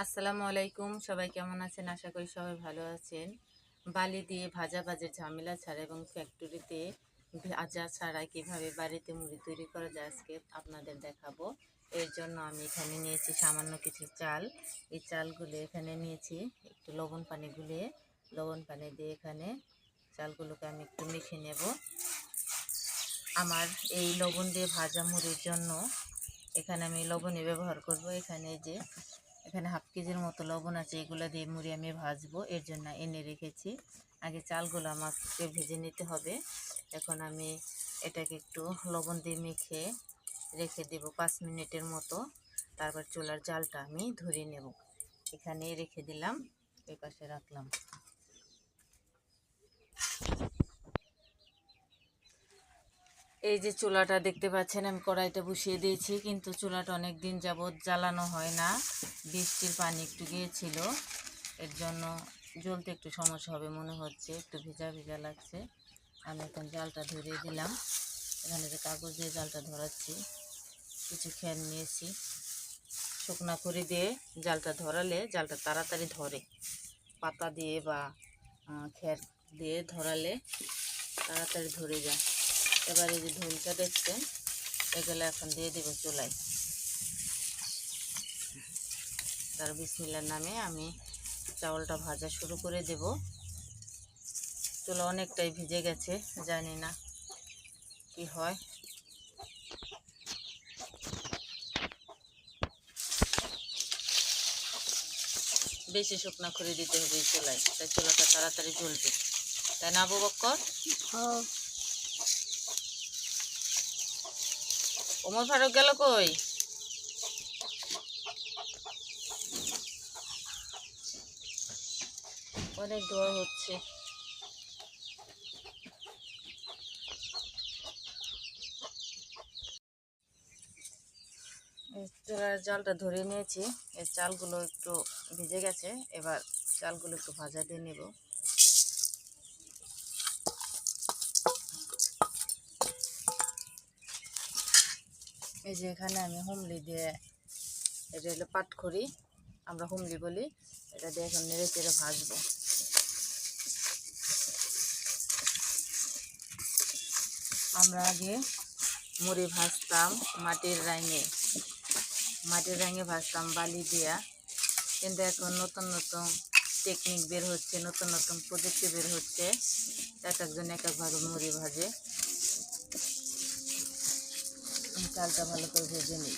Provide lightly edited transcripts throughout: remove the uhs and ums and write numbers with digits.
আসসালামু আলাইকুম। সবাই কেমন আছেন? আশা করি সবাই ভালো আছেন। বালি দিয়ে ভাজাভাজির ঝামেলা ছাড়া এবং ফ্যাক্টরিতে ভাজা ছাড়া কিভাবে বাড়িতে মুড়ি তৈরি করা যায় আজকে আপনাদের দেখাবো। এর জন্য আমি এখানে নিয়েছি সামান্য কিছু চাল। এই চালগুলো এখানে নিয়েছি একটু লবণ পানি গুলিয়ে, লবণ পানি দিয়ে এখানে চালগুলোকে আমি একটু মেখে নেব। আমার এই লবণ দিয়ে ভাজা মুড়ির জন্য এখানে আমি লবণই ব্যবহার করব। এখানে হাফ কেজির মতো লবণ আছে, এগুলো দিয়ে মুড়ি আমি ভাজবো, এর জন্য এনে রেখেছি। আগে চালগুলো আমাকে ভেজে নিতে হবে। এখন আমি এটাকে একটু লবণ দিয়ে মেখে রেখে দেব 5 মিনিটের মতো। তারপর চুলার জালটা আমি ধরিয়ে নেব। এখানে রেখে দিলাম, এই পাশে রাখলাম। এই যে চুলাটা দেখতে পাচ্ছেন, আমি কড়াইটা বসিয়ে দিয়েছি, কিন্তু চুলাটা অনেক দিন যাবৎ জ্বালানো হয় না। বৃষ্টির পানি একটু গিয়েছিল, এর জন্য জ্বলতে একটু সমস্যা হবে মনে হচ্ছে, একটু ভিজা ভিজা লাগছে। আমি এখন জালটা ধরিয়ে দিলাম। এখানে যে কাগজ দিয়ে জালটা ধরাচ্ছি, কিছু খেয়াল নিয়েছি। শুকনা খড়ি দিয়ে জালটা ধরালে জালটা তাড়াতাড়ি ধরে, পাতা দিয়ে বা খের দিয়ে ধরালে তাড়াতাড়ি ধরে যায়। এবার এই যে ঢোলটা দেখছেন, এগুলো এখন দিয়ে দেব চুলায়। তার বিসমিল্লার নামে আমি চাউলটা ভাজা শুরু করে দেব। চুলা অনেকটাই ভিজে গেছে, জানি না কি হয়। বেশি শুকনা করে দিতে হবে এই চুলায়, তাই চুলাটা তাড়াতাড়ি জ্বলবে, তাই না আবু বক্কর? ওমর ফারুক গেল কই? অনেক ধোয়া হচ্ছে। চুলার জালটা ধরে নিয়েছি। এই চালগুলো একটু ভিজে গেছে, এবার চালগুলো একটু ভাজা দিয়ে নেব। এই যে এখানে আমি হুমলি দিয়ে, এটা হলো পাটখড়ি, আমরা হুমলি বলি, এটা দিয়ে এখন নেড়ে চেড়ে ভাজবো। আমরা আগে মুড়ি ভাজতাম মাটির রাঙে ভাজতাম বালি দিয়া, কিন্তু এখন নতুন নতুন টেকনিক বের হচ্ছে, নতুন নতুন প্রযুক্তি বের হচ্ছে, এক একজন এক একভাবে মুড়ি ভাজে। চালটা ভালো করে ভেজে নিই।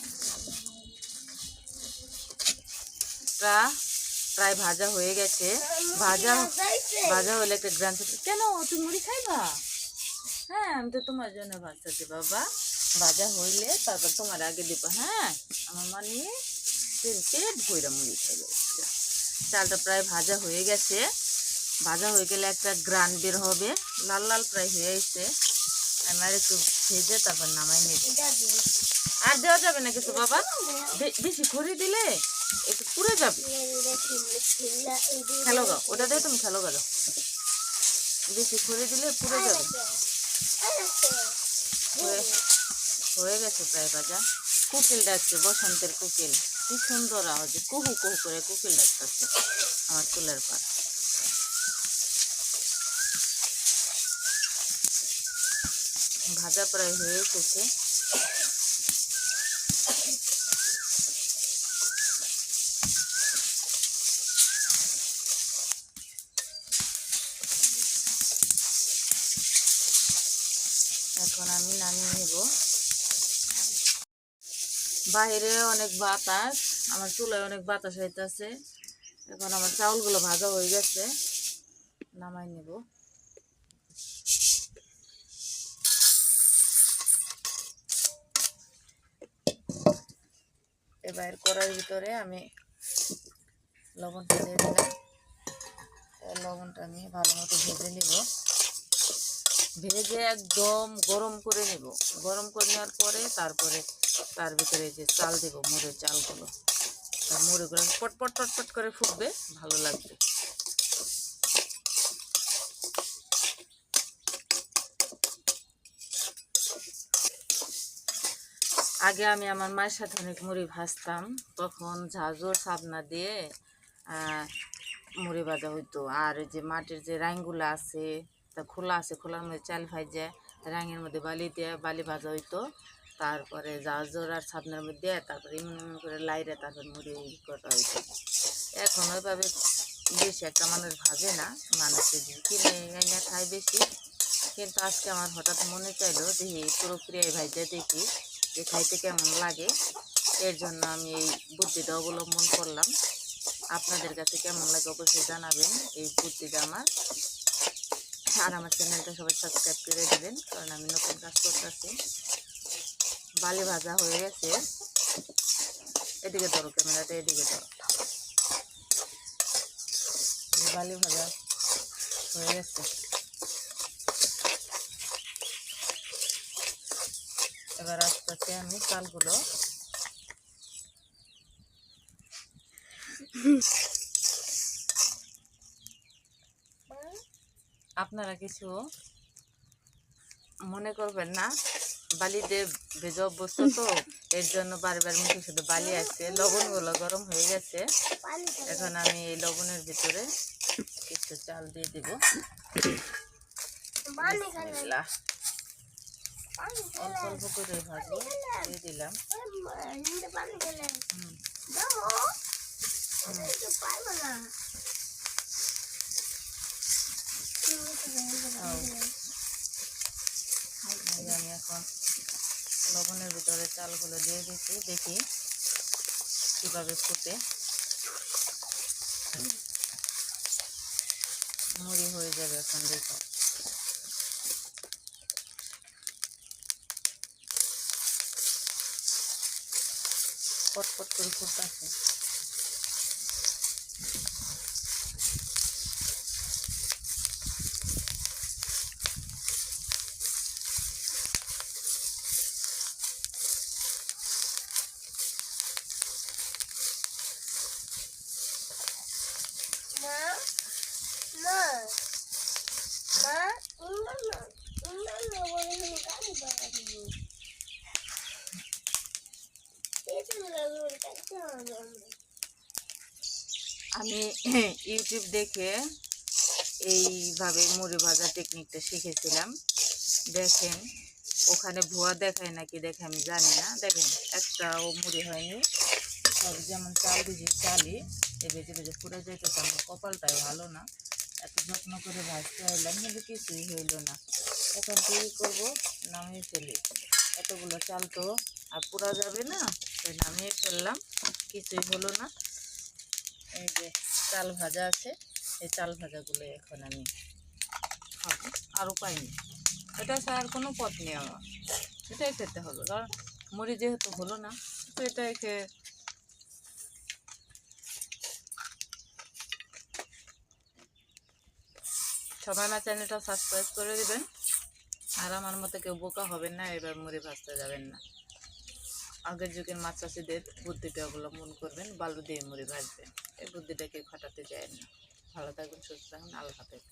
প্রায় ভাজা হয়ে গেছে। ভাজা ভাজা হলে একটা গ্রান। কেন তুমি মুড়ি খাইবা? হ্যাঁ, আমি তো তোমার জন্য ভাজতে বাবা। ভাজা হইলে তারপর তোমার আগে দিব। হ্যাঁ, আমার মা নিয়ে পেট ভইরা মুড়ি খাইবে। চালটা প্রায় ভাজা হয়ে গেছে। ভাজা হয়ে গেলে একটা গ্রান বের হবে, লাল লাল প্রায় হয়ে গেছে। আমি আর একটু ভেজে তারপর নামাই নেব। আর দেওয়া যাবে না কিছু বাবা, বেশি খড়ি দিলে একটু পুড়ে যাবে। খেলো গা, ওটা দিয়ে তুমি খেলো গেলো, বেশি খড়ি দিলে পুড়ে যাবে। হয়ে গেছে প্রায় ভাজা। কোকিল ডাকছে, বসন্তের কোকিল, কি সুন্দর আওয়াজে কুহু কুহু করে কোকিল ডাকতেছে আমার চুলের পার। ভাজা প্রায় হয়ে এসেছে। এখন আমি নামিয়ে নেব। বাইরে অনেক বাতাস, আমার চুলায় অনেক বাতাস হইতেছে। এখন আমার চাউলগুলো ভাজা হয়ে গেছে, নামাই নেব। এবার কড়াইয়ের ভিতরে আমি লবণটা দিয়ে দিলাম। লবণটা আমি ভালো মতো ভেজে নিব, ভেজে একদম গরম করে নেব। গরম করে নেওয়ার পরে তারপরে তার ভিতরে যে চাল দেব, মুড়ের চালগুলো, মুড়িগুলো পটপট পটপট করে ফুটবে, ভালো লাগবে। আগে আমি আমার মায়ের সাথে অনেক মুড়ি ভাজতাম, তখন ঝাঁঝর সাবনা দিয়ে মুড়ি ভাজা হইতো। আর এই যে মাটির যে রাইনগুলো আছে, তা খোলা আছে, খোলার মধ্যে চাল ভাজা রাঙের মধ্যে বালি দিয়ে বালি ভাজা হইতো। তারপরে ঝাঁঝর আর সাবনার মধ্যে তারপরে এমন এমন করে লাইরে তারপর মুড়ি করা হইতো। এখন ওইভাবে বেশি একটা মানুষ ভাজে না, মানুষের কিনে এনে খায় বেশি। কিন্তু আজকে আমার হঠাৎ মনে চাইলো দেখি পুরোপুরি ভাইজা দেখি যে খাইতে কেমন লাগে। এর জন্য আমি এই বুদ্ধিটা অবলম্বন করলাম। আপনাদের কাছে কেমন লাগে অবশ্যই জানাবেন এই বুদ্ধিটা আমার। আর আমার চ্যানেলটা সবাই সাবস্ক্রাইব করে দেবেন, কারণ আমি নতুন কাজ করতেছি। বালি ভাজা হয়ে গেছে, এদিকে ধরো ক্যামেরাটা, এদিকে ধরো। বালি ভাজা হয়ে গেছে, এবার আস্তে আস্তে আমি চালগুলো আপনারা কিছু মনে করবেন না, বালিতে ভেজা অভ্যস্ত তো, এর জন্য বারবার মুখে শুধু বালি আসছে। লবণগুলো গরম হয়ে গেছে, এখন আমি এই লবণের ভিতরে কিছু চাল দিয়ে দিব। বিসমিল্লাহ। অল্প অল্প করে ভাজবো, দিয়ে দিলাম। আমি এখন লবণের ভিতরে চালগুলো দিয়ে দিচ্ছি, দেখি কিভাবে ফুটে। মুড়ি হয়ে যাবে এখন, দেখো পটপট করে ফুটতেছে। আমি ইউটিউব দেখে এইভাবে মুড়ি ভাজার টেকনিকটা শিখেছিলাম। দেখেন ওখানে ভুয়া দেখায় নাকি দেখে আমি জানি না, দেখেন একটাও মুড়ি হয়নি। সব যেমন চাল দিয়েছি চালই এই বেজে বেজে পুড়ে যাইতেছে। আমার কপালটাই ভালো না, এত যত্ন করে ভাজতে হইলাম কিন্তু কিছুই হইল না। এখন কী করবো, নামিয়ে ফেলি। এতগুলো চাল তো আর পুরা যাবে না, তাই নামিয়ে ফেললাম, কিছুই হলো না। এই যে চাল ভাজা আছে, এই চাল ভাজাগুলো এখন আমি খাবো, আর উপায় নেই। এটা ছাড়ার কোনো পথ নেই আমার, এটাই খেতে হবে, কারণ মুড়ি যেহেতু হলো না, তো এটাই খেয়ে। সবাই আমার চ্যানেলটা সাবস্ক্রাইব করে দেবেন, আর আমার মতো কেউ বোকা হবেন না, এবার মুড়ি ভাজতে যাবেন না। আগের যুগের মাছ চাষিদের বুদ্ধিটা অবলম্বন করবেন, বালু দিয়ে মুড়ি ভাজবেন। এই বুদ্ধিটা কেউ খাটাতে যায় না। ভালো থাকবেন, সুস্থ থাকবেন, আল্লাহ হাফেজ।